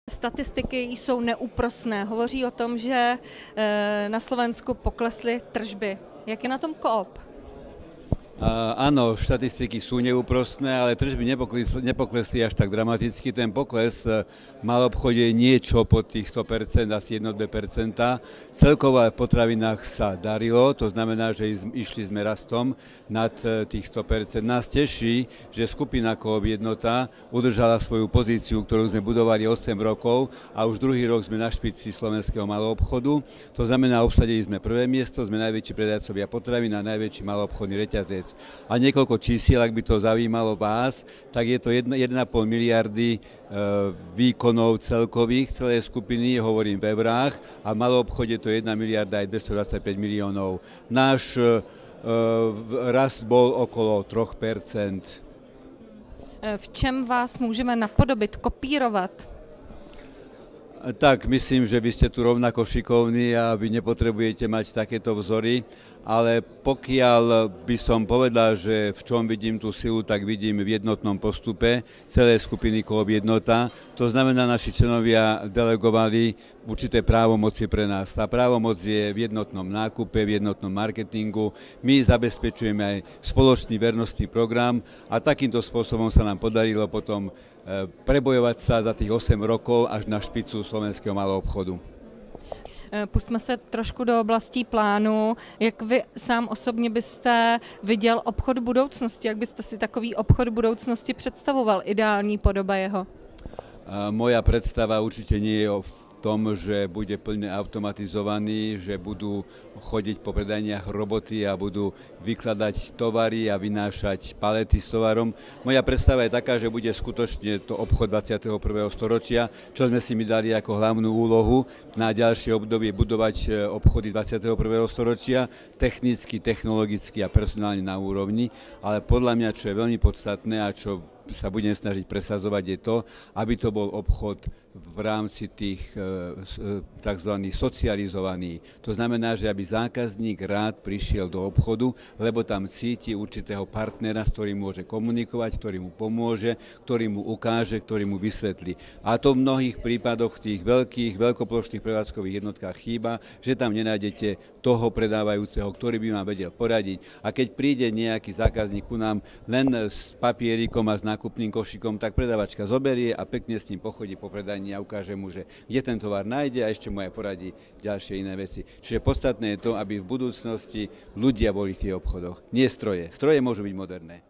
Statistiky jsou neúprosné. Hovoří o tom, že na Slovensku poklesly tržby. Jak je na tom Coop? Áno, štatistiky sú neúprostné, ale tržby nepoklesli až tak dramaticky. Ten pokles v maloobchode je niečo pod tých 100%, asi 1-2%. Celkovo v potravinách sa darilo, to znamená, že išli sme rastom nad tých 100%. Nás teší, že skupina Coop Jednota udržala svoju pozíciu, ktorú sme budovali 8 rokov a už druhý rok sme na špici slovenského maloobchodu. To znamená, obsadili sme prvé miesto, sme najväčší predajcovia potravín a najväčší maloobchodný reťazec. A niekoľko čísiel, ak by to zaujímalo vás, tak je to 1,5 miliardy výkonov celkových celej skupiny, hovorím v eurách, a v maloobchode to je 1 miliarda aj 225 miliónov. Náš rast bol okolo 3%. V čem vás můžeme napodobit, kopírovat? Tak, myslím, že vy ste tu rovnako šikovní a vy nepotrebujete mať takéto vzory, ale pokiaľ by som povedal, že v čom vidím tú silu, tak vidím v jednotnom postupe celej skupiny Coop Jednota. To znamená, naši členovia delegovali určité právomoci pre nás. Tá právomoc je v jednotnom nákupe, v jednotnom marketingu. My zabezpečujeme aj spoločný vernostný program a takýmto spôsobom sa nám podarilo potom prebojovať sa za tých 8 rokov až na špicu slovenského maloobchodu. Pustme se trošku do oblastí plánu. Jak vy sám osobně byste viděl obchod budoucnosti? Jak byste si takový obchod budoucnosti představoval? Ideální podoba jeho? Moja predstava určite nie je v tom, že bude plne automatizovaný, že budú chodiť po predajniach roboty a budú vykladať tovary a vynášať palety s tovarom. Moja predstava je taká, že bude skutočne to obchod 21. storočia, čo sme si my dali ako hlavnú úlohu na ďalšie obdobie budovať obchody 21. storočia, technicky, technologicky a personálne na úrovni, ale podľa mňa, čo je veľmi podstatné a čo sa budem snažiť presadzovať, je to, aby to bol obchod v rámci tých tzv. Socializovaný. To znamená, že aby zákazník rád prišiel do obchodu, lebo tam cíti určitého partnera, s ktorým môže komunikovať, ktorý mu pomôže, ktorý mu ukáže, ktorý mu vysvetlí. A to v mnohých prípadoch v tých veľkoplošných prevádzkových jednotkách chýba, že tam nenájdete toho predávajúceho, ktorý by vám vedel poradiť. A keď príde nejaký zákazník ku nám len s papierikom a s nákupným košíkom, tak predávačka zoberie a pekne s ním pochodí po predajni a ukáže mu, že kde ten tovar nájde a ešte mu aj poradí ďalšie iné veci. Čiže podstatné je to, aby v budúcnosti ľudia boli v tých obchodoch, nie stroje. Stroje môžu byť moderné.